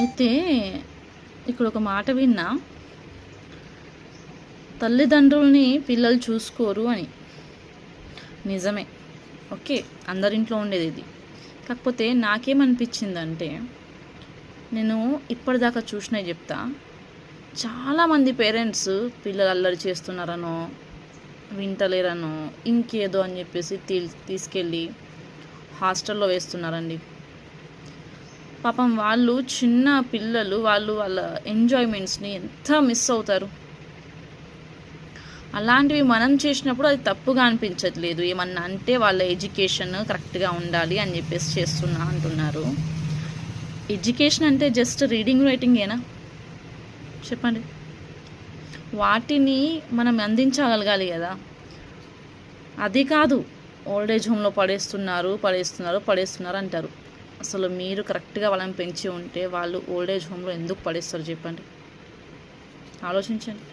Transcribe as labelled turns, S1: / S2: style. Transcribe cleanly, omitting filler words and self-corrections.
S1: అయితే ఇక్కడ ఒక మాట విన్నా, తల్లిదండ్రుల్ని పిల్లలు చూసుకోరు అని. నిజమే, ఓకే, అందరింట్లో ఉండేది ఇది. కాకపోతే నాకేమనిపించిందంటే, నేను ఇప్పటిదాకా చూసినవి చెప్తా, చాలామంది పేరెంట్స్ పిల్లలు అల్లరి చేస్తున్నారనో, వింటలేరనో, ఇంకేదో అని చెప్పేసి తీసుకెళ్ళి హాస్టల్లో వేస్తున్నారండి. పాపం వాళ్ళు చిన్న పిల్లలు, వాళ్ళు వాళ్ళ ఎంజాయ్మెంట్స్ని ఎంత మిస్ అవుతారు. అలాంటివి మనం చేసినప్పుడు అది తప్పుగా అనిపించట్లేదు. ఏమన్నా అంటే వాళ్ళ ఎడ్యుకేషన్ కరెక్ట్గా ఉండాలి అని చెప్పేసి చేస్తున్నా అంటున్నారు. ఎడ్యుకేషన్ అంటే జస్ట్ రీడింగ్ రైటింగేనా చెప్పండి? వాటిని మనం అందించగలగాలి కదా. అది కాదు, ఓల్డేజ్ హోమ్లో పడేస్తున్నారు అంటారు. అసలు మీరు కరెక్ట్గా వాళ్ళని పెంచి ఉంటే వాళ్ళు ఓల్డేజ్ హోమ్లో ఎందుకు పడేస్తారు చెప్పండి? ఆలోచించండి.